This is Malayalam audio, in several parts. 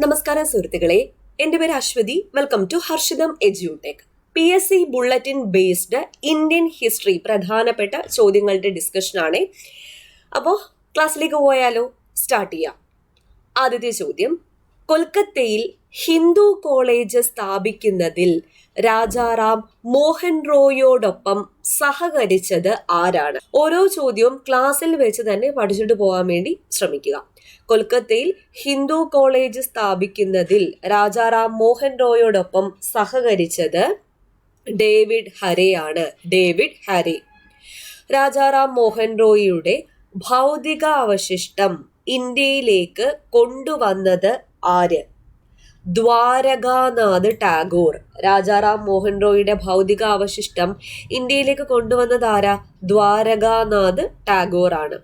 നമസ്കാരം സുഹൃത്തുക്കളെ, എൻ്റെ പേര് Ashwathi. Welcome to Harshitham edutech. PSC bulletin based Indian history പ്രധാനപ്പെട്ട ചോദ്യങ്ങളുടെ ഡിസ്കഷനാണ്. അപ്പോൾ ക്ലാസ്സിലേക്ക് പോയാലോ? സ്റ്റാർട്ട് ചെയ്യാം. ആദ്യത്തെ ചോദ്യം, കൊൽക്കത്തയിൽ ഹിന്ദു കോളേജ് സ്ഥാപിക്കുന്നതിൽ രാജാറാം മോഹൻ റോയോടൊപ്പം സഹകരിച്ചത് ആരാണ്? ഓരോ ചോദ്യവും ക്ലാസ്സിൽ വെച്ച് തന്നെ പഠിച്ചിട്ട് പോകാൻ വേണ്ടി ശ്രമിക്കുക. കൊൽക്കത്തയിൽ ഹിന്ദു കോളേജ് സ്ഥാപിക്കുന്നതിൽ രാജാറാം മോഹൻ റോയോടൊപ്പം സഹകരിച്ചത് ഡേവിഡ് ഹരെയാണ്. David Hare. രാജാറാം മോഹൻ റോയിയുടെ ഭൗതികാവശിഷ്ടം ഇന്ത്യയിലേക്ക് കൊണ്ടുവന്നത് ആര്? ദ്വാരകാനാഥ് ടാഗോർ. രാജാറാം മോഹൻ റോയിയുടെ ഭൗതികാവശിഷ്ടം ഇന്ത്യയിലേക്ക് കൊണ്ടുവന്നത് ആരാ? ദ്വാരകാനാഥ് ടാഗോർ ആണ്.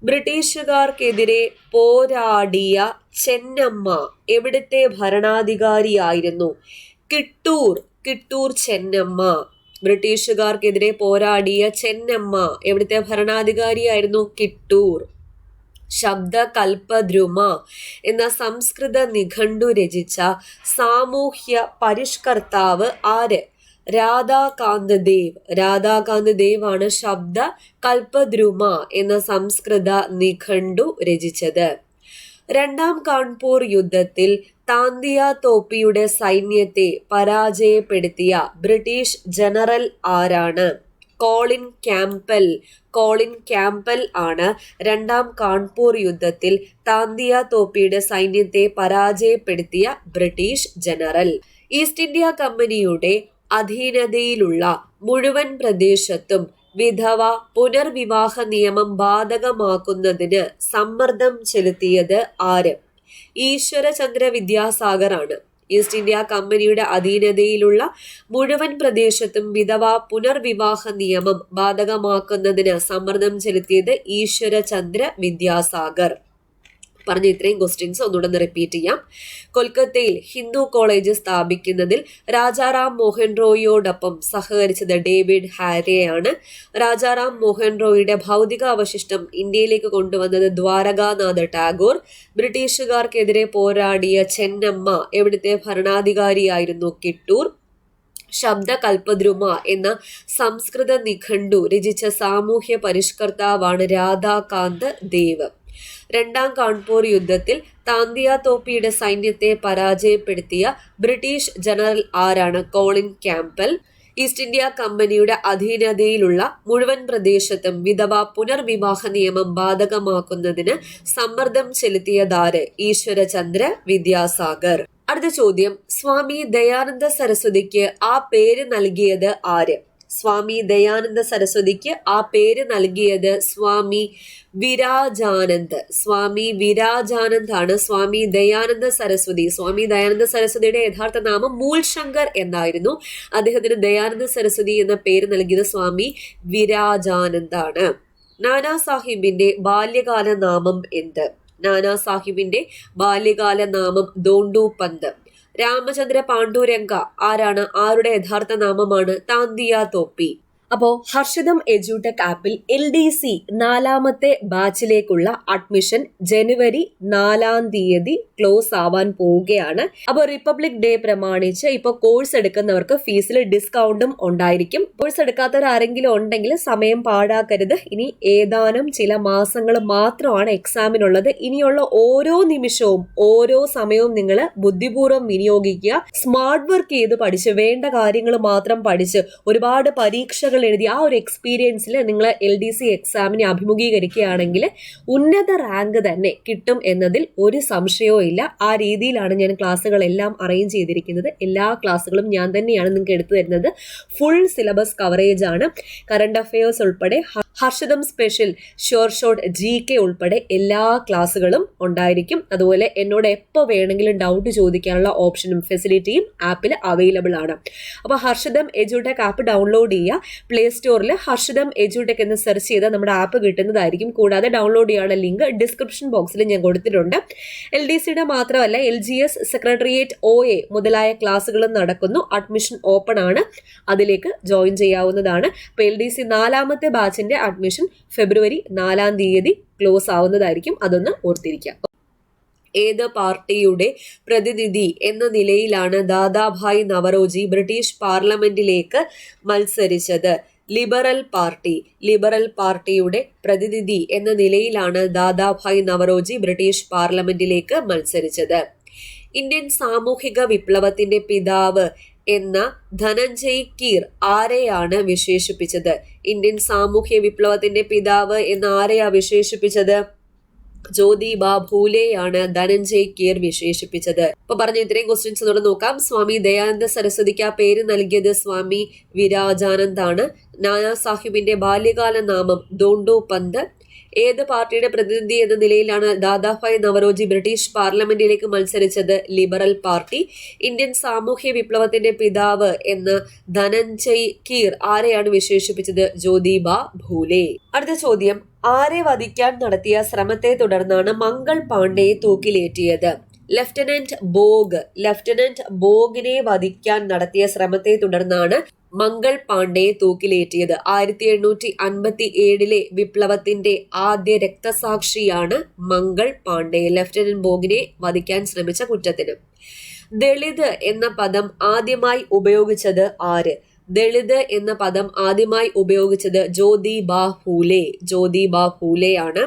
ബ്രിട്ടീഷുകാർക്കെതിരെ പോരാടിയ ചെന്നമ്മ എവിടുത്തെ ഭരണാധികാരിയായിരുന്നു? കിട്ടൂർ ചെന്നമ്മ. ബ്രിട്ടീഷുകാർക്കെതിരെ പോരാടിയ ചെന്നമ്മ എവിടുത്തെ ഭരണാധികാരിയായിരുന്നു? കിട്ടൂർ. ശബ്ദകൽപദ്രുമ എന്ന സംസ്കൃത നിഘണ്ടു രചിച്ച സാമൂഹ്യ പരിഷ്കർത്താവ് ആര്? രാധാകാന്ത് ദേവ്. രാധാകാന്ത് ദേവ് ആണ് ശബ്ദ കൽപദ്രുമ എന്ന സംസ്കൃത നിഘണ്ടു രചിച്ചത്. രണ്ടാം കാൺപൂർ യുദ്ധത്തിൽ താന്തിയ തോപ്പിയുടെ സൈന്യത്തെ പരാജയപ്പെടുത്തിയ ബ്രിട്ടീഷ് ജനറൽ ആരാണ്? Colin Campbell. കോളിൻ ക്യാമ്പൽ ആണ് രണ്ടാം കാൺപൂർ യുദ്ധത്തിൽ താന്തിയ തോപ്പിയുടെ സൈന്യത്തെ പരാജയപ്പെടുത്തിയ ബ്രിട്ടീഷ് ജനറൽ. ഈസ്റ്റ് ഇന്ത്യ കമ്പനിയുടെ അധീനതയിലുള്ള മുഴുവൻ പ്രദേശത്തും വിധവ പുനർവിവാഹ നിയമം ബാധകമാക്കുന്നതിന് സമ്മർദ്ദം ചെലുത്തിയത് ആര്? ഈശ്വരചന്ദ്ര വിദ്യാസാഗർ ആണ്. ഈസ്റ്റ് ഇന്ത്യ കമ്പനിയുടെ അധീനതയിലുള്ള മുഴുവൻ പ്രദേശത്തും വിധവ പുനർവിവാഹ നിയമം ബാധകമാക്കുന്നതിന് സമ്മർദ്ദം ചെലുത്തിയത് ഈശ്വരചന്ദ്ര വിദ്യാസാഗർ. പറഞ്ഞ ഇത്രയും ക്വസ്റ്റ്യൻസ് ഒന്നുകൂടെ റിപ്പീറ്റ് ചെയ്യാം. കൊൽക്കത്തയിൽ ഹിന്ദു കോളേജ് സ്ഥാപിക്കുന്നതിൽ രാജാറാം മോഹൻ റോയിയോടൊപ്പം സഹകരിച്ചത് ഡേവിഡ് ഹാരെയാണ്. രാജാറാം മോഹൻ റോയിയുടെ ഭൗതികാവശിഷ്ടം ഇന്ത്യയിലേക്ക് കൊണ്ടുവന്നത് ദ്വാരകാനാഥ് ടാഗോർ. ബ്രിട്ടീഷുകാർക്കെതിരെ പോരാടിയ ചെന്നമ്മ എവിടുത്തെ ഭരണാധികാരിയായിരുന്നു? കിട്ടൂർ. ശബ്ദകൽപദ്രുമ എന്ന സംസ്കൃത നിഘണ്ടു രചിച്ച സാമൂഹ്യ പരിഷ്കർത്താവാണ് രാധാകാന്ത് ദേവ്. രണ്ടാം കാൺപൂർ യുദ്ധത്തിൽ താന്തിയ തോപ്പിയുടെ സൈന്യത്തെ പരാജയപ്പെടുത്തിയ ബ്രിട്ടീഷ് ജനറൽ ആരാണ്? Colin Campbell. ഈസ്റ്റ് ഇന്ത്യ കമ്പനിയുടെ അധീനതയിലുള്ള മുഴുവൻ പ്രദേശത്തും വിധവ പുനർവിവാഹ നിയമം ബാധകമാക്കുന്നതിന് സമ്മർദ്ദം ചെലുത്തിയതാര്? ഈശ്വരചന്ദ്ര വിദ്യാസാഗർ. അടുത്ത ചോദ്യം, സ്വാമി ദയാനന്ദ സരസ്വതിക്ക് ആ പേര് നൽകിയത് ആര്? സ്വാമി ദയാനന്ദ സരസ്വതിക്ക് ആ പേര് നൽകിയത് സ്വാമി വിരാജാനന്ദ്. സ്വാമി വിരാജാനന്ദ് ആണ് സ്വാമി ദയാനന്ദ സരസ്വതി. സ്വാമി ദയാനന്ദ സരസ്വതിയുടെ യഥാർത്ഥ നാമം മൂൽശങ്കർ എന്നായിരുന്നു. അദ്ദേഹത്തിന് ദയാനന്ദ സരസ്വതി എന്ന പേര് നൽകിയത് സ്വാമി വിരാജാനന്ദ് ആണ്. നാനാ സാഹിബിന്റെ ബാല്യകാല നാമം എന്ത്? നാനാ സാഹിബിന്റെ ബാല്യകാല നാമം ദോണ്ടു പന്ത്. രാമചന്ദ്ര പാണ്ഡുരംഗ ആരാണ്? ആരുടെ യഥാർത്ഥ നാമമാണ്? താന്തിയ തോപ്പി. അപ്പോൾ ഹർഷിതം എഡ്യൂടെക് ആപ്പിൽ LDC 4ാമത്തെ ബാച്ചിലേക്കുള്ള അഡ്മിഷൻ ജനുവരി 4 തീയതി ക്ലോസ് ആവാൻ പോവുകയാണ്. അപ്പോൾ റിപ്പബ്ലിക് ഡേ പ്രമാണിച്ച് ഇപ്പോൾ കോഴ്സ് എടുക്കുന്നവർക്ക് ഫീസിൽ ഡിസ്കൗണ്ടും ഉണ്ടായിരിക്കും. കോഴ്സ് എടുക്കാത്തവർ ആരെങ്കിലും ഉണ്ടെങ്കിൽ സമയം പാഴാക്കരുത്. ഇനി ഏതാനും ചില മാസങ്ങൾ മാത്രമാണ് എക്സാമിനുള്ളത്. ഇനിയുള്ള ഓരോ നിമിഷവും ഓരോ സമയവും നിങ്ങൾ ബുദ്ധിപൂർവ്വം വിനിയോഗിക്കുക. സ്മാർട്ട് വർക്ക് ചെയ്ത് പഠിച്ച് വേണ്ട കാര്യങ്ങൾ മാത്രം പഠിച്ച് ഒരുപാട് പരീക്ഷകൾ എഴുതി ആ ഒരു എക്സ്പീരിയൻസിൽ നിങ്ങൾ LDC എക്സാമിനെ അഭിമുഖീകരിക്കുകയാണെങ്കിൽ ഉന്നത റാങ്ക് തന്നെ കിട്ടും എന്നതിൽ ഒരു സംശയവും ഇല്ല. ആ രീതിയിലാണ് ഞാൻ ക്ലാസ്സുകളെല്ലാം അറേഞ്ച് ചെയ്തിരിക്കുന്നത്. എല്ലാ ക്ലാസ്സുകളും ഞാൻ തന്നെയാണ് നിങ്ങൾക്ക് എടുത്തു തരുന്നത്. ഫുൾ സിലബസ് കവറേജ് ആണ്. കറണ്ട് അഫയേഴ്സ് ഉൾപ്പെടെ ഹർഷിതം സ്പെഷ്യൽ ഷോർട്ട് GK ഉൾപ്പെടെ എല്ലാ ക്ലാസ്സുകളും ഉണ്ടായിരിക്കും. അതുപോലെ എന്നോട് എപ്പോൾ വേണമെങ്കിലും ഡൗട്ട് ചോദിക്കാനുള്ള ഓപ്ഷനും ഫെസിലിറ്റിയും ആപ്പിൽ അവൈലബിൾ ആണ്. അപ്പോൾ ഹർഷിതം എഡ്യൂടെക് ആപ്പ് ഡൗൺലോഡ് ചെയ്യുക. പ്ലേ സ്റ്റോറിൽ ഹർഷിതം എഡ്യൂടെക് എന്ന് സെർച്ച് ചെയ്താൽ നമ്മുടെ ആപ്പ് കിട്ടുന്നതായിരിക്കും. കൂടാതെ ഡൗൺലോഡ് ചെയ്യാനുള്ള ലിങ്ക് ഡിസ്ക്രിപ്ഷൻ ബോക്സിൽ ഞാൻ കൊടുത്തിട്ടുണ്ട്. LDCയുടെ മാത്രമല്ല LGS, സെക്രട്ടേറിയറ്റ്, OA മുതലായ ക്ലാസ്സുകളും നടക്കുന്നു. അഡ്മിഷൻ ഓപ്പൺ ആണ്. അതിലേക്ക് ജോയിൻ ചെയ്യാവുന്നതാണ്. അപ്പോൾ LDC 4ാമത്തെ ബാച്ചിന്റെ അഡ്മിഷൻ ഫെബ്രുവരി 4 തീയതി ക്ലോസ് ആവുന്നതായിരിക്കും. അതൊന്ന് ഓർത്തിരിക്കുക. ഏത് പാർട്ടിയുടെ പ്രതിനിധി എന്ന നിലയിലാണ് ദാദാഭായ് നവറോജി ബ്രിട്ടീഷ് പാർലമെന്റിലേക്ക് മത്സരിച്ചത്? Liberal party. ലിബറൽ പാർട്ടിയുടെ പ്രതിനിധി എന്ന നിലയിലാണ് ദാദാഭായ് നവറോജി ബ്രിട്ടീഷ് പാർലമെന്റിലേക്ക് മത്സരിച്ചത്. ഇന്ത്യൻ സാമൂഹിക വിപ്ലവത്തിന്റെ പിതാവ് എന്ന ധനഞ്ജയ് കീർ ആരെയാണ് വിശേഷിപ്പിച്ചത്? ഇന്ത്യൻ സാമൂഹ്യ വിപ്ലവത്തിന്റെ പിതാവ് എന്ന് ആരെയാ വിശേഷിപ്പിച്ചത്? ജ്യോതിബ ഭൂലെയാണ് ധനഞ്ജയ് കീർ വിശേഷിപ്പിച്ചത്. അപ്പൊ പറഞ്ഞ ഇത്രയും ക്വസ്റ്റ്യൻസ് ഒന്നുകൂടെ നോക്കാം. സ്വാമി ദയാനന്ദ സരസ്വതിക്ക് ആ പേര് നൽകിയത് സ്വാമി വിരാജാനന്ദാണ്. നാനാ സാഹിബിന്റെ ബാല്യകാല നാമം ദോണ്ടോ പന്ത്. ഏത് പാർട്ടിയുടെ പ്രതിനിധി എന്ന നിലയിലാണ് ദാദാഭായ് നവറോജി ബ്രിട്ടീഷ് പാർലമെന്റിലേക്ക് മത്സരിച്ചത്? Liberal party. ഇന്ത്യൻ സാമൂഹ്യ വിപ്ലവത്തിന്റെ പിതാവ് എന്ന് ധനഞ്ജയ് കീർ ആരെയാണ് വിശേഷിപ്പിച്ചത്? ജ്യോതിബ ഭൂലെ. അടുത്ത ചോദ്യം, ആരെ വധിക്കാൻ നടത്തിയ ശ്രമത്തെ തുടർന്നാണ് മംഗൾ പാണ്ഡെയെ തൂക്കിലേറ്റിയത്? ലെഫ്റ്റനന്റ് ബോഗിനെ വധിക്കാൻ നടത്തിയ ശ്രമത്തെ തുടർന്നാണ് മംഗൾ പാണ്ഡെയെ തൂക്കിലേറ്റിയത്. 1857 വിപ്ലവത്തിന്റെ ആദ്യ രക്തസാക്ഷിയാണ് മംഗൾ പാണ്ഡെ, ലെഫ്റ്റനന്റ് ബോഗിനെ വധിക്കാൻ ശ്രമിച്ച കുറ്റത്തിന്. ദളിത് എന്ന പദം ആദ്യമായി ഉപയോഗിച്ചത് ആര്? ദളിത് എന്ന പദം ആദ്യമായി ഉപയോഗിച്ചത് ജ്യോതിബ ഫൂലെയാണ്.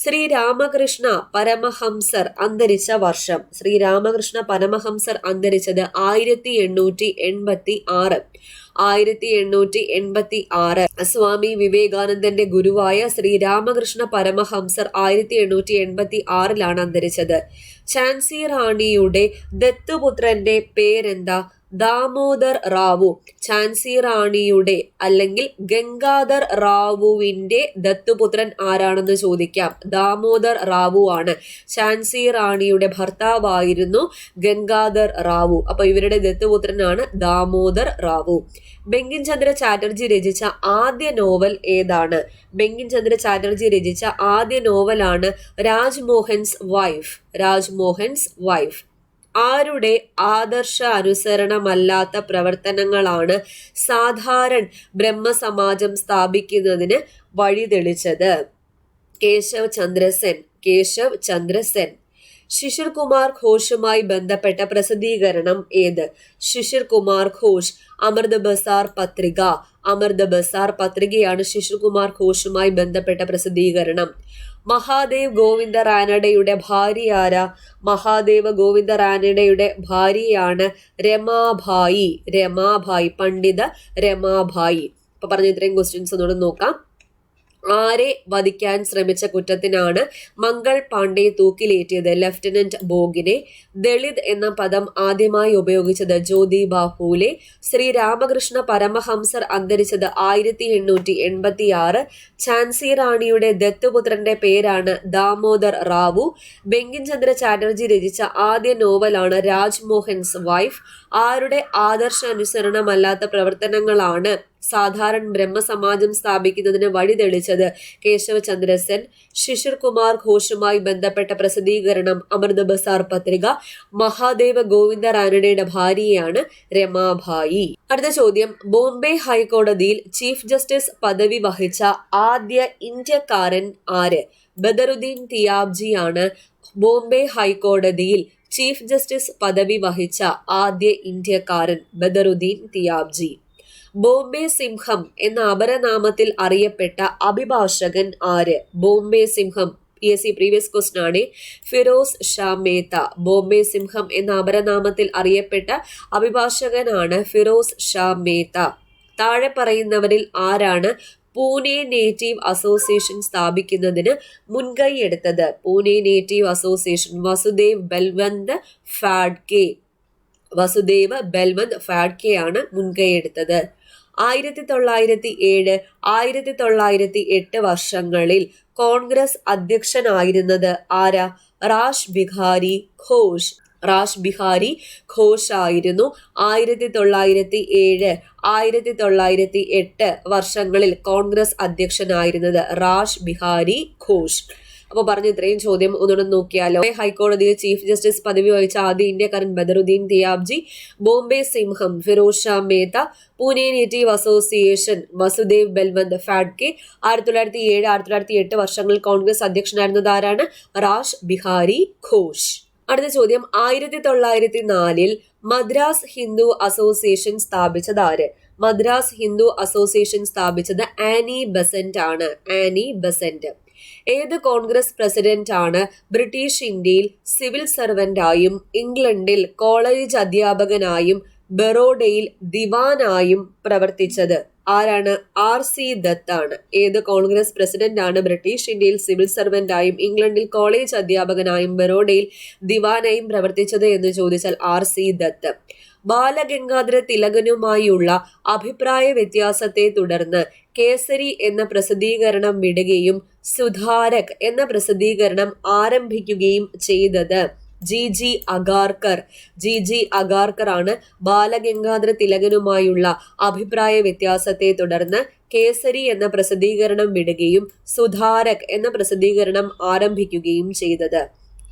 ശ്രീരാമകൃഷ്ണ പരമഹംസർ അന്തരിച്ച വർഷം? ശ്രീരാമകൃഷ്ണ പരമഹംസർ അന്തരിച്ചത് 1886. സ്വാമി വിവേകാനന്ദന്റെ ഗുരുവായ ശ്രീരാമകൃഷ്ണ പരമഹംസർ 1886 അന്തരിച്ചത്. ഝാൻസി റാണിയുടെ ദത്തുപുത്രന്റെ പേരെന്താ? ദാമോദർ റാവു. ഝാൻസി റാണിയുടെ അല്ലെങ്കിൽ ഗംഗാധർ റാവുവിന്റെ ദത്തുപുത്രൻ ആരാണെന്ന് ചോദിക്കാം. ദാമോദർ റാവു ആണ്. ഝാൻസി റാണിയുടെ ഭർത്താവായിരുന്നു ഗംഗാധർ റാവു. അപ്പൊ ഇവരുടെ ദത്തുപുത്രനാണ് ദാമോദർ റാവു. ബങ്കിം ചന്ദ്ര ചാറ്റർജി രചിച്ച ആദ്യ നോവൽ ഏതാണ്? ബങ്കിം ചന്ദ്ര ചാറ്റർജി രചിച്ച ആദ്യ നോവലാണ് രാജ്മോഹൻസ് വൈഫ്. ആരുടെ ആദർശ അനുസരണമല്ലാത്ത പ്രവർത്തനങ്ങളാണ് സാധാരണ ബ്രഹ്മസമാജം സ്ഥാപിക്കുന്നതിന് വഴിതെളിച്ചത്? കേശവ് ചന്ദ്ര സെൻ. ശിശിർ കുമാർ ഘോഷുമായി ബന്ധപ്പെട്ട പ്രസിദ്ധീകരണം ഏത്? ശിശിർ കുമാർ ഘോഷ് അമൃത് ബസാർ പത്രികയാണ് ശിശിർ കുമാർ ഘോഷുമായി ബന്ധപ്പെട്ട പ്രസിദ്ധീകരണം. മഹാദേവ് ഗോവിന്ദ റാനഡയുടെ ഭാര്യ ആരാ? മഹാദേവ ഗോവിന്ദ റാനഡയുടെ ഭാര്യയാണ് രമാഭായി, പണ്ഡിത രമാഭായി. അപ്പൊ പറഞ്ഞ ഇത്രയും ക്വസ്റ്റ്യൻസ് ഒന്നുകൂടെ നോക്കാം. ആരെ വധിക്കാൻ ശ്രമിച്ച കുറ്റത്തിനാണ് മംഗൾ പാണ്ഡെ തൂക്കിലേറ്റിയത്? ലെഫ്റ്റനന്റ് ബോഗിനെ. ദളിത് എന്ന പദം ആദ്യമായി ഉപയോഗിച്ചത് ജ്യോതിബ ഫൂലെ. ശ്രീരാമകൃഷ്ണ പരമഹംസർ അന്തരിച്ചത് 1886. ഝാൻസി റാണിയുടെ ദത്തുപുത്രന്റെ പേരാണ് ദാമോദർ റാവു. ബങ്കിം ചന്ദ്ര ചാറ്റർജി രചിച്ച ആദ്യ നോവലാണ് രാജ്മോഹൻസ് വൈഫ്. ആരുടെ ആദർശ അനുസരണമല്ലാത്ത പ്രവർത്തനങ്ങളാണ് സാധാരണ ബ്രഹ്മസമാജം സ്ഥാപിക്കുന്നതിന് വഴിതെളിച്ചത്? കേശവ ചന്ദ്ര സെൻ. ശിശിർ കുമാർ ഘോഷുമായി ബന്ധപ്പെട്ട പ്രസിദ്ധീകരണം അമൃത് ബസാർ പത്രിക. മഹാദേവ ഗോവിന്ദ റാനഡയുടെ ഭാര്യയാണ് രമാഭായി. അടുത്ത ചോദ്യം, ബോംബെ ഹൈക്കോടതിയിൽ ചീഫ് ജസ്റ്റിസ് പദവി വഹിച്ച ആദ്യ ഇന്ത്യക്കാരൻ ആര്? ബദറുദ്ദീൻ തിയാബ്ജി ആണ് ബോംബെ ഹൈക്കോടതിയിൽ ചീഫ് ജസ്റ്റിസ് പദവി വഹിച്ച ആദ്യ ഇന്ത്യക്കാരൻ, ബദറുദ്ദീൻ തിയാബ്ജി. ബോംബെ സിംഹം എന്ന അപരനാമത്തിൽ അറിയപ്പെട്ട അഭിഭാഷകൻ ആര്? ബോംബെ സിംഹം PSC പ്രീവിയസ് ക്വസ്റ്റൻ ആണ്. ഫിറോസ് ഷാ മേത്ത. ബോംബെ സിംഹം എന്ന അപരനാമത്തിൽ അറിയപ്പെട്ട അഭിഭാഷകനാണ് ഫിറോസ് ഷാ മേത്ത. താഴെ പറയുന്നവരിൽ ആരാണ് പൂനെ നേറ്റീവ് അസോസിയേഷൻ സ്ഥാപിക്കുന്നതിന് മുൻകൈയെടുത്തത്? പൂനെ നേറ്റീവ് അസോസിയേഷൻ വസുദേവ് ബൽവന്ത് ഫാഡ്കെ ആണ് മുൻകൈയെടുത്തത്. 1907, 1908 വർഷങ്ങളിൽ കോൺഗ്രസ് അധ്യക്ഷനായിരുന്നത് ആരാ? റാഷ് ബിഹാരി ഘോഷ് ആയിരുന്നു. 1907, 1908 വർഷങ്ങളിൽ കോൺഗ്രസ് അധ്യക്ഷനായിരുന്നത് റാഷ് ബിഹാരി ഘോഷ്. അപ്പോൾ പറഞ്ഞ ഇത്രയും ചോദ്യം ഒന്നുകൂടെ നോക്കിയാലോ. ഹൈക്കോടതിയിൽ ചീഫ് ജസ്റ്റിസ് പദവി വഹിച്ച ആദ്യ ഇന്ത്യക്കാരൻ ബദറുദ്ദീൻ തിയാബ്ജി. ബോംബെ സിംഹം ഫിറോസ് ഷാ മേത്ത. പൂനെ നേറ്റീവ് അസോസിയേഷൻ വസുദേവ് ബൽവന്ത് ഫാഡ്കെ. 1907, 1908 വർഷങ്ങളിൽ കോൺഗ്രസ് അധ്യക്ഷനായിരുന്നത് ആരാണ്? റാഷ് ബിഹാരി ഘോഷ്. അടുത്ത ചോദ്യം, 1904 മദ്രാസ് ഹിന്ദു അസോസിയേഷൻ സ്ഥാപിച്ചത് ആര്? മദ്രാസ് ഹിന്ദു അസോസിയേഷൻ സ്ഥാപിച്ചത് ആനി ബസന്റ് ആണ്. Annie Besant. ഏത് കോൺഗ്രസ് പ്രസിഡന്റ് ആണ് ബ്രിട്ടീഷ് ഇന്ത്യയിൽ സിവിൽ സർവന്റായും ഇംഗ്ലണ്ടിൽ കോളേജ് അധ്യാപകനായും ബറോഡയിൽ ദിവാനായും പ്രവർത്തിച്ചത്? ആരാണ്? RC ദത്ത് ആണ്. ഏത് കോൺഗ്രസ് പ്രസിഡന്റ് ആണ് ബ്രിട്ടീഷ് ഇന്ത്യയിൽ സിവിൽ സർവന്റായും ഇംഗ്ലണ്ടിൽ കോളേജ് അധ്യാപകനായും ബറോഡയിൽ ദിവാനായും പ്രവർത്തിച്ചത് എന്ന് ചോദിച്ചാൽ RC ദത്ത്. ബാലഗംഗാധര തിലകനുമായുള്ള അഭിപ്രായ വ്യത്യാസത്തെ തുടർന്ന് കേസരി എന്ന പ്രസിദ്ധീകരണം വിടുകയും സുധാരക് എന്ന പ്രസിദ്ധീകരണം ആരംഭിക്കുകയും ചെയ്തത് GG അഗാർക്കർ. GG അഗാർക്കർ ആണ് ബാലഗംഗാധര തിലകനുമായുള്ള അഭിപ്രായ വ്യത്യാസത്തെ തുടർന്ന് കേസരി എന്ന പ്രസിദ്ധീകരണം വിടുകയും സുധാരക് എന്ന പ്രസിദ്ധീകരണം ആരംഭിക്കുകയും ചെയ്തത്.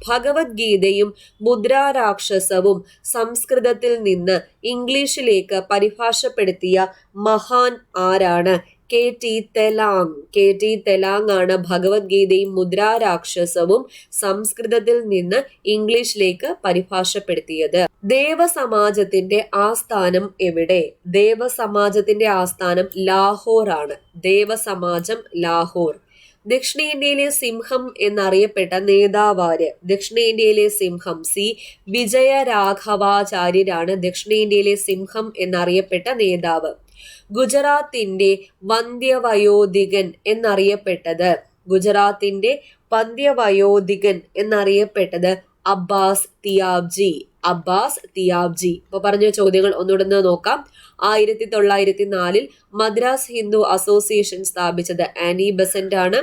ഭഗവത്ഗീതയും മുദ്രാരാക്ഷസവും സംസ്കൃതത്തിൽ നിന്ന് ഇംഗ്ലീഷിലേക്ക് പരിഭാഷപ്പെടുത്തിയ മഹാൻ ആരാണ്? KT തെലാങ്. KT തെലാങ് ആണ് ഭഗവത്ഗീതയും മുദ്രാരാക്ഷസവും സംസ്കൃതത്തിൽ നിന്ന് ഇംഗ്ലീഷിലേക്ക് പരിഭാഷപ്പെടുത്തിയത്. ദേവസമാജത്തിന്റെ ആസ്ഥാനം എവിടെ? ദേവസമാജത്തിന്റെ ആസ്ഥാനം ലാഹോർ ആണ്. ദേവസമാജം ലാഹോർ. ദക്ഷിണേന്ത്യയിലെ സിംഹം എന്നറിയപ്പെട്ട നേതാവാര്? ദക്ഷിണേന്ത്യയിലെ സിംഹം C വിജയരാഘവാചാര്യരാണ് ദക്ഷിണേന്ത്യയിലെ സിംഹം എന്നറിയപ്പെട്ട നേതാവ്. ഗുജറാത്തിന്റെ വന്ധ്യവയോധികൻ എന്നറിയപ്പെട്ടത്? ഗുജറാത്തിന്റെ വന്ധ്യവയോധികൻ എന്നറിയപ്പെട്ടത് അബ്ബാസ് തിയാബ്ജി. അബ്ബാസ് തിയാബ്ജി. ഇപ്പൊ പറഞ്ഞ ചോദ്യങ്ങൾ ഒന്നുകൂടെ നോക്കാം. 1904 മദ്രാസ് ഹിന്ദു അസോസിയേഷൻ സ്ഥാപിച്ചത് ആനി ബസന്റ് ആണ്.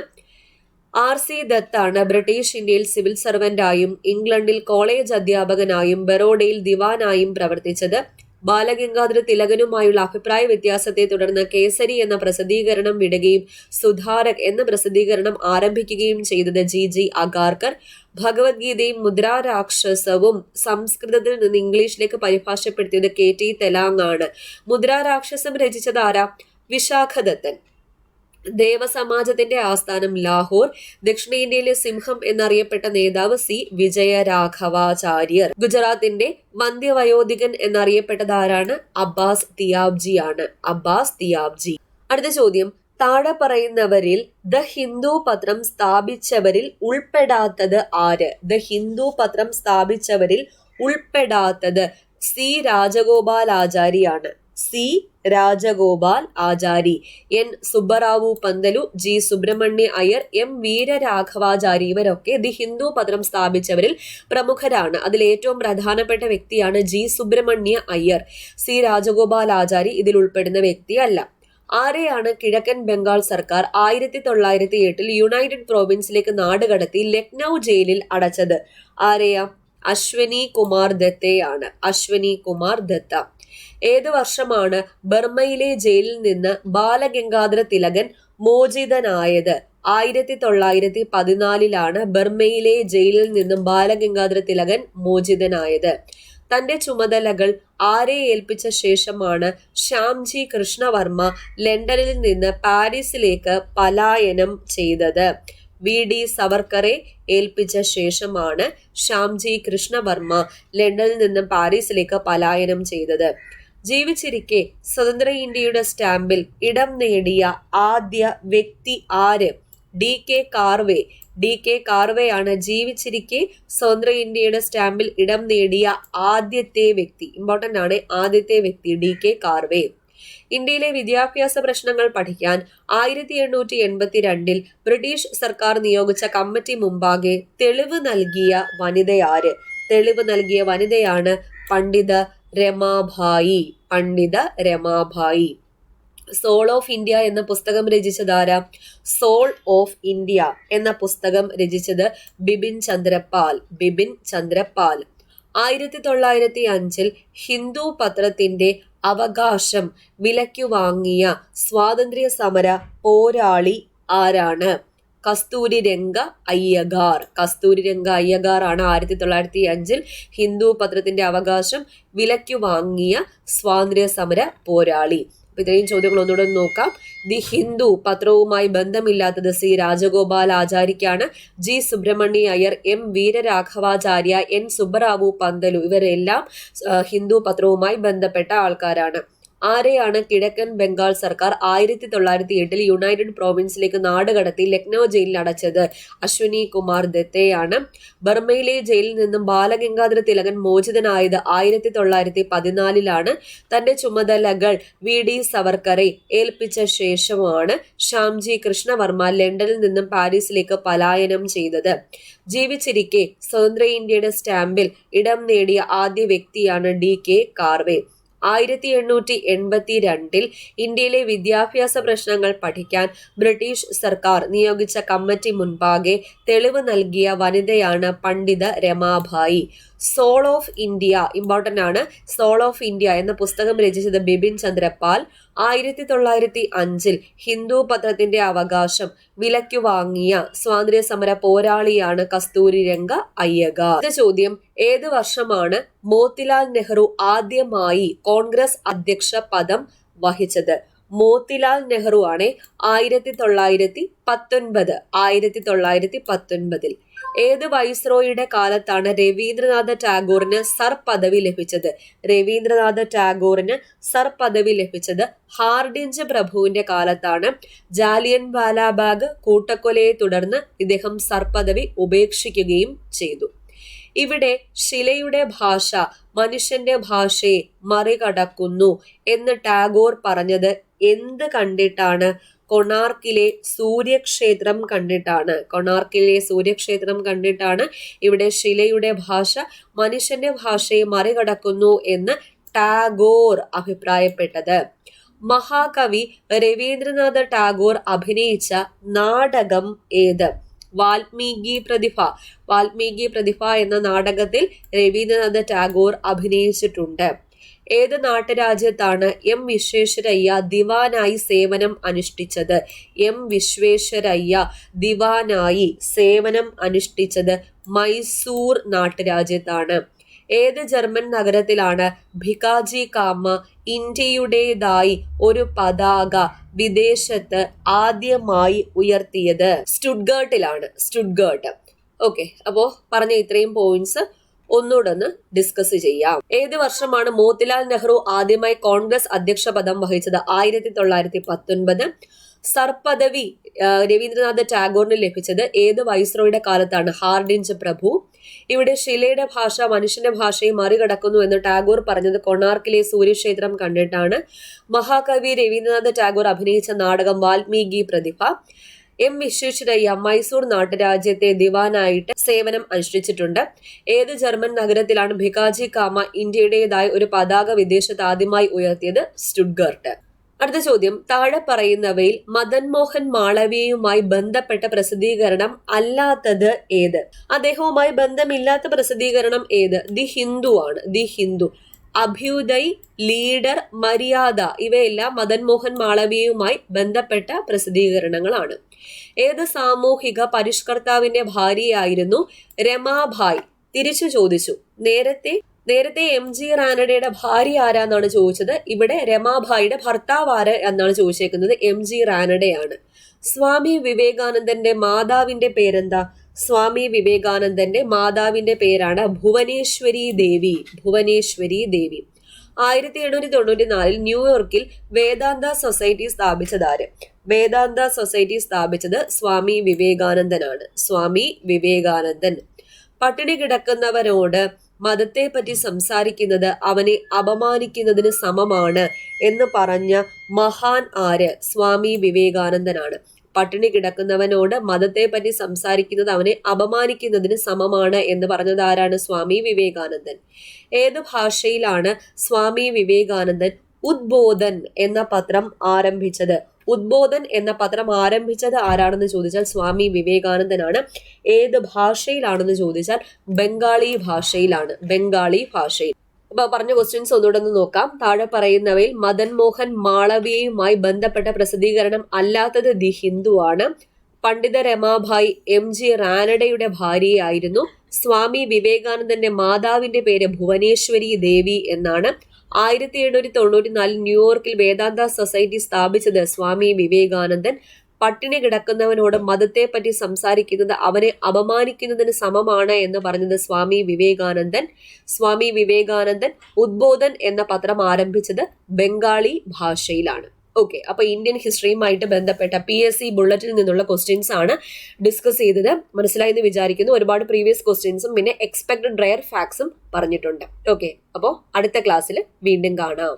RC ദത്ത് ആണ് ബ്രിട്ടീഷ് ഇന്ത്യയിൽ സിവിൽ സർവന്റായും ഇംഗ്ലണ്ടിൽ കോളേജ് അധ്യാപകനായും ബറോഡയിൽ ദിവാനായും പ്രവർത്തിച്ചത്. ബാലഗംഗാധര തിലകനുമായുള്ള അഭിപ്രായ വ്യത്യാസത്തെ തുടർന്ന് കേസരി എന്ന പ്രസിദ്ധീകരണം വിടുകയും സുധാരക് എന്ന പ്രസിദ്ധീകരണം ആരംഭിക്കുകയും ചെയ്തത് GG അഗാർക്കർ. ഭഗവത്ഗീതയും മുദ്രാരാക്ഷസവും സംസ്കൃതത്തിൽ നിന്ന് ഇംഗ്ലീഷിലേക്ക് പരിഭാഷപ്പെടുത്തിയത് KT തെലാങ് ആണ്. മുദ്രാരാക്ഷസം രചിച്ചത് ആരാ? വിശാഖദത്തൻ. ദേവസമാജത്തിന്റെ ആസ്ഥാനം ലാഹോർ. ദക്ഷിണേന്ത്യയിലെ സിംഹം എന്നറിയപ്പെട്ട നേതാവ് C വിജയരാഘവാചാര്യർ. ഗുജറാത്തിന്റെ വന്ധ്യവയോധികൻ എന്നറിയപ്പെട്ടത് ആരാണ്? അബ്ബാസ് തിയാബ്ജി ആണ്. അബ്ബാസ് തിയാബ്ജി. അടുത്ത ചോദ്യം, താഴെ പറയുന്നവരിൽ ദ ഹിന്ദു പത്രം സ്ഥാപിച്ചവരിൽ ഉൾപ്പെടാത്തത് ആര്? ദ ഹിന്ദു പത്രം സ്ഥാപിച്ചവരിൽ ഉൾപ്പെടാത്തത് C രാജഗോപാലാചാരിയാണ്. C രാജഗോപാൽ ആചാരി. N Subbarao Pantulu, G Subrahmanya Iyer, M Veeraraghavachari ഇവരൊക്കെ ദി ഹിന്ദു പത്രം സ്ഥാപിച്ചവരിൽ പ്രമുഖരാണ്. അതിൽ ഏറ്റവും പ്രധാനപ്പെട്ട വ്യക്തിയാണ് G സുബ്രഹ്മണ്യ അയ്യർ. C രാജഗോപാൽ ആചാരി ഇതിൽ ഉൾപ്പെടുന്ന വ്യക്തിയല്ല. ആരെയാണ് കിഴക്കൻ ബംഗാൾ സർക്കാർ 1908 യുണൈറ്റഡ് പ്രോവിൻസിലേക്ക് നാടുകടത്തി ലക്നൌ ജയിലിൽ അടച്ചത്? ആരെയാ? അശ്വനി കുമാർ ദത്തയാണ്. അശ്വനി കുമാർ ദത്ത. ഏത് വർഷമാണ് ബർമയിലെ ജയിലിൽ നിന്ന് ബാലഗംഗാധര തിലകൻ മോചിതനായത്? 1914 ബർമയിലെ ജയിലിൽ നിന്നും ബാലഗംഗാധര തിലകൻ മോചിതനായത്. തന്റെ ചുമതലകൾ ആരെ ഏൽപ്പിച്ച ശേഷമാണ് ശ്യാംജി കൃഷ്ണവർമ്മ ലണ്ടനിൽ നിന്ന് പാരീസിലേക്ക് പലായനം ചെയ്തത്? VD സവർക്കറെ ഏൽപ്പിച്ച ശേഷമാണ് ശ്യാംജി കൃഷ്ണവർമ്മ ലണ്ടനിൽ നിന്നും പാരീസിലേക്ക് പലായനം ചെയ്തത്. ജീവിച്ചിരിക്കെ സ്വതന്ത്ര ഇന്ത്യയുടെ സ്റ്റാമ്പിൽ ഇടം നേടിയ ആദ്യ വ്യക്തി ആര്? DK കാർവേ. DK കാർവേയാണ് ജീവിച്ചിരിക്കെ സ്വതന്ത്ര ഇന്ത്യയുടെ സ്റ്റാമ്പിൽ ഇടം നേടിയ ആദ്യത്തെ വ്യക്തി. ഇമ്പോർട്ടന്റ് ആണ്, ആദ്യത്തെ വ്യക്തി DK കാർവേ. ഇന്ത്യയിലെ വിദ്യാഭ്യാസ പ്രശ്നങ്ങൾ പഠിക്കാൻ 1882 ബ്രിട്ടീഷ് സർക്കാർ നിയോഗിച്ച കമ്മിറ്റി മുമ്പാകെ തെളിവ് നൽകിയ വനിതയാര്? തെളിവ് നൽകിയ വനിതയാണ് പണ്ഡിത രമാഭായി. പണ്ഡിത രമാഭായി. സോൾ ഓഫ് ഇന്ത്യ എന്ന പുസ്തകം രചിച്ചതാരാ? സോൾ ഓഫ് ഇന്ത്യ എന്ന പുസ്തകം രചിച്ചത് ബിപിൻ ചന്ദ്രപാൽ. ബിപിൻ ചന്ദ്രപാൽ. 1905 ഹിന്ദു പത്രത്തിന്റെ അവകാശം വിലയ്ക്കു വാങ്ങിയ സ്വാതന്ത്ര്യ സമര പോരാളി ആരാണ്? കസ്തൂരിരംഗ അയ്യഗാർ. കസ്തൂരിരംഗ അയ്യഗാർ ആണ് 1905 ഹിന്ദു പത്രത്തിന്റെ അവകാശം വിലയ്ക്കു വാങ്ങിയ സ്വാതന്ത്ര്യ സമര പോരാളി. ഇത്രയും ചോദ്യങ്ങൾ ഒന്നുകൂടെ നോക്കാം. ദി ഹിന്ദു പത്രവുമായി ബന്ധമില്ലാത്തത് സി രാജഗോപാലാചാരിക്കാണ്. G Subramania Iyer, M Veeraraghavacharya, N Subbarao Pantulu ഇവരെല്ലാം ഹിന്ദു പത്രവുമായി ബന്ധപ്പെട്ട ആൾക്കാരാണ്. ആരെയാണ് കിഴക്കൻ ബംഗാൾ സർക്കാർ 1908 യുണൈറ്റഡ് പ്രോവിൻസിലേക്ക് നാടുകടത്തി ലക്നൌ ജയിലിൽ അടച്ചത്? അശ്വിനി കുമാർ ദത്തയാണ്. ബർമയിലെ ജയിലിൽ നിന്നും ബാലഗംഗാധര തിലകൻ മോചിതനായത് 1914 തന്റെ ചുമതലകൾ വി ഡി സവർക്കറെ ഏൽപ്പിച്ച ശേഷമാണ് ശ്യാംജി കൃഷ്ണവർമ്മ ലണ്ടനിൽ നിന്നും പാരീസിലേക്ക് പലായനം ചെയ്തത്. ജീവിച്ചിരിക്കെ സ്വതന്ത്ര ഇന്ത്യയുടെ സ്റ്റാമ്പിൽ ഇടം നേടിയ ആദ്യ വ്യക്തിയാണ് DK കാർവേ. 1882 ഇന്ത്യയിലെ വിദ്യാഭ്യാസ പ്രശ്നങ്ങൾ പഠിക്കാൻ ബ്രിട്ടീഷ് സർക്കാർ നിയോഗിച്ച കമ്മിറ്റി മുൻപാകെ തെളിവ് നൽകിയ വനിതയാണ് Pandita Ramabai. Soul of India important ആണ്. സോൾ ഓഫ് ഇന്ത്യ എന്ന പുസ്തകം രചിച്ചത് ബിപിൻ ചന്ദ്രപാൽ. 1905 ഹിന്ദു പത്രത്തിന്റെ അവകാശം വിലയ്ക്കു വാങ്ങിയ സ്വാതന്ത്ര്യ സമര പോരാളിയാണ് കസ്തൂരിരംഗ അയ്യഗാർ. ചോദ്യം, ഏത് വർഷമാണ് മോത്തിലാൽ നെഹ്റു ആദ്യമായി കോൺഗ്രസ് അധ്യക്ഷ പദം വഹിച്ചത്? മോത്തിലാൽ നെഹ്റു ആണ് 1919. ഏത് വൈസ്രോയുടെ കാലത്താണ് രവീന്ദ്രനാഥ ടാഗോറിന് സർ പദവി ലഭിച്ചത്? രവീന്ദ്രനാഥ ടാഗോറിന് സർ പദവി ലഭിച്ചത് ഹാർഡിഞ്ച് പ്രഭുവിന്റെ കാലത്താണ്. ജാലിയൻ വാലാബാഗ് കൂട്ടക്കൊലയെ തുടർന്ന് ഇദ്ദേഹം സർ പദവി ഉപേക്ഷിക്കുകയും ചെയ്തു. ഇവിടെ ശിലയുടെ ഭാഷ മനുഷ്യന്റെ ഭാഷയെ മറികടക്കുന്നു എന്ന് ടാഗോർ പറഞ്ഞത് എന്ത് കണ്ടിട്ടാണ്? കൊണാർക്കിലെ സൂര്യക്ഷേത്രം കണ്ടിട്ടാണ്. ഇവിടെ ശിലയുടെ ഭാഷ മനുഷ്യന്റെ ഭാഷയെ മറികടക്കുന്നു എന്ന് ടാഗോർ അഭിപ്രായപ്പെട്ടത്. മഹാകവി രവീന്ദ്രനാഥ ടാഗോർ അഭിനയിച്ച നാടകം ഏത്? വാൽമീകി പ്രതിഭ എന്ന നാടകത്തിൽ രവീന്ദ്രനാഥ ടാഗോർ അഭിനയിച്ചിട്ടുണ്ട്. ഏത് നാട്ടുരാജ്യത്താണ് എം വിശ്വേശ്വരയ്യ ദിവാനായി സേവനം അനുഷ്ഠിച്ചത്? എം വിശ്വേശ്വരയ്യ ദിവാനായി സേവനം അനുഷ്ഠിച്ചത് മൈസൂർ നാട്ടുരാജ്യത്താണ്. ഏത് ജർമ്മൻ നഗരത്തിലാണ് ഭികാജി കാമ ഇന്ത്യയുടേതായി ഒരു പതാക വിദേശത്ത് ആദ്യമായി ഉയർത്തിയത്? സ്റ്റുട്ട്ഗർട്ട്. ഓക്കെ, അപ്പോ പറഞ്ഞ ഇത്രയും പോയിന്റ്സ് ഒന്നുകൂടെ ഡിസ്കസ് ചെയ്യാം. ഏത് വർഷമാണ് മോത്തിലാൽ നെഹ്റു ആദ്യമായി കോൺഗ്രസ് അധ്യക്ഷ പദം വഹിച്ചത്? 1919. സർ പദവി രവീന്ദ്രനാഥ ടാഗോറിന് ലഭിച്ചത് ഏത് വൈസ്രോയുടെ കാലത്താണ്? ഹാർഡിഞ്ച് പ്രഭു. ഇവിടെ ശിലയുടെ ഭാഷ മനുഷ്യന്റെ ഭാഷയെ മറികടക്കുന്നു എന്ന് ടാഗോർ പറഞ്ഞത് കൊണാർക്കിലെ സൂര്യക്ഷേത്രം കണ്ടിട്ടാണ്. മഹാകവി രവീന്ദ്രനാഥ ടാഗോർ അഭിനയിച്ച നാടകം വാൽമീകി പ്രതിഭ. എം വിശ്വേശ്വരയ്യ മൈസൂർ നാട്ടുരാജ്യത്തെ ദിവാനായിട്ട് സേവനം അനുഷ്ഠിച്ചിട്ടുണ്ട്. ഏത് ജർമ്മൻ നഗരത്തിലാണ് ഭികാജി കാമ ഇന്ത്യയുടേതായ ഒരു പതാക വിദേശത്ത് ആദ്യമായി ഉയർത്തിയത്? സ്റ്റുട്ട്ഗർട്ട്. അടുത്ത ചോദ്യം, താഴെ പറയുന്നവയിൽ മദൻ മോഹൻ മാളവ്യയുമായി ബന്ധപ്പെട്ട പ്രസിദ്ധീകരണം അല്ലാത്തത് ഏത്? അദ്ദേഹവുമായി ബന്ധമില്ലാത്ത പ്രസിദ്ധീകരണം ഏത്? ദി ഹിന്ദു ആണ്. ദി ഹിന്ദു. അഭ്യുദയ്, ലീഡർ, മര്യാദ ഇവയെല്ലാം മദൻ മോഹൻ മാളവ്യയുമായി ബന്ധപ്പെട്ട പ്രസിദ്ധീകരണങ്ങളാണ്. ഏത് സാമൂഹിക പരിഷ്കർത്താവിന്റെ ഭാര്യയായിരുന്നു രമാഭായ്? തിരിച്ചു ചോദിച്ചു. നേരത്തെ MG റാനഡയുടെ ഭാര്യ ആരാന്നാണ് ചോദിച്ചത്. ഇവിടെ രമാഭായിയുടെ ഭർത്താവ് ആര് എന്നാണ് ചോദിച്ചേക്കുന്നത്. MG റാനഡയാണ്. സ്വാമി വിവേകാനന്ദന്റെ മാതാവിന്റെ പേരെന്താ? സ്വാമി വിവേകാനന്ദന്റെ മാതാവിന്റെ പേരാണ് ഭുവനേശ്വരി ദേവി. 1894 ന്യൂയോർക്കിൽ വേദാന്ത സൊസൈറ്റി സ്ഥാപിച്ചതാര്? വേദാന്ത സൊസൈറ്റി സ്ഥാപിച്ചത് സ്വാമി വിവേകാനന്ദനാണ്. സ്വാമി വിവേകാനന്ദൻ. പട്ടിണി കിടക്കുന്നവരോട് മതത്തെ പറ്റി സംസാരിക്കുന്നത് അവനെ അപമാനിക്കുന്നതിന് സമമാണ് എന്ന് പറഞ്ഞ മഹാൻ ആര്? സ്വാമി വിവേകാനന്ദനാണ്. പട്ടിണി കിടക്കുന്നവനോട് മതത്തെ പറ്റി സംസാരിക്കുന്നത് അവനെ അപമാനിക്കുന്നതിന് സമമാണ് എന്ന് പറഞ്ഞത് ആരാണ്? സ്വാമി വിവേകാനന്ദൻ. ഏത് ഭാഷയിലാണ് സ്വാമി വിവേകാനന്ദൻ ഉദ്ബോധൻ എന്ന പത്രം ആരംഭിച്ചത്? ഉദ്ബോധൻ എന്ന പത്രം ആരംഭിച്ചത് ആരാണെന്ന് ചോദിച്ചാൽ സ്വാമി വിവേകാനന്ദനാണ്. ഏത് ഭാഷയിലാണെന്ന് ചോദിച്ചാൽ ബംഗാളി ഭാഷയിലാണ്. അപ്പൊ പറഞ്ഞ ക്വസ്റ്റ്യൻസ് ഒന്നുകൂടെ നോക്കാം. താഴെ പറയുന്നവയിൽ മദൻ മോഹൻ മാളവ്യയുമായി ബന്ധപ്പെട്ട പ്രസിദ്ധീകരണം അല്ലാത്തത് ദി ഹിന്ദു ആണ്. പണ്ഡിത രമാഭായ് MG റാനഡയുടെ ഭാര്യയായിരുന്നു. സ്വാമി വിവേകാനന്ദന്റെ മാതാവിന്റെ പേര് ഭുവനേശ്വരി ദേവി എന്നാണ്. 1794 ന്യൂയോർക്കിൽ വേദാന്ത സൊസൈറ്റി സ്ഥാപിച്ചത് സ്വാമി വിവേകാനന്ദൻ. പട്ടിണി കിടക്കുന്നവനോട് മതത്തെപ്പറ്റി സംസാരിക്കുന്നത് അവനെ അപമാനിക്കുന്നതിന് സമമാണ് എന്ന് പറഞ്ഞത് സ്വാമി വിവേകാനന്ദൻ. സ്വാമി വിവേകാനന്ദൻ ഉദ്ബോധൻ എന്ന പത്രം ആരംഭിച്ചത് ബംഗാളി ഭാഷയിലാണ്. ഓക്കെ, അപ്പൊ ഇന്ത്യൻ ഹിസ്റ്ററിയുമായിട്ട് ബന്ധപ്പെട്ട PSC ബുള്ളറ്റിൽ നിന്നുള്ള ക്വസ്റ്റ്യൻസ് ആണ് ഡിസ്കസ് ചെയ്തത്. മനസ്സിലായി എന്ന് വിചാരിക്കുന്നു. ഒരുപാട് പ്രീവിയസ് ക്വസ്റ്റ്യൻസും പിന്നെ എക്സ്പെക്ടഡ് റെയർ ഫാക്ട്സും പറഞ്ഞിട്ടുണ്ട്. ഓക്കെ, അപ്പോൾ അടുത്ത ക്ലാസ്സിൽ വീണ്ടും കാണാം.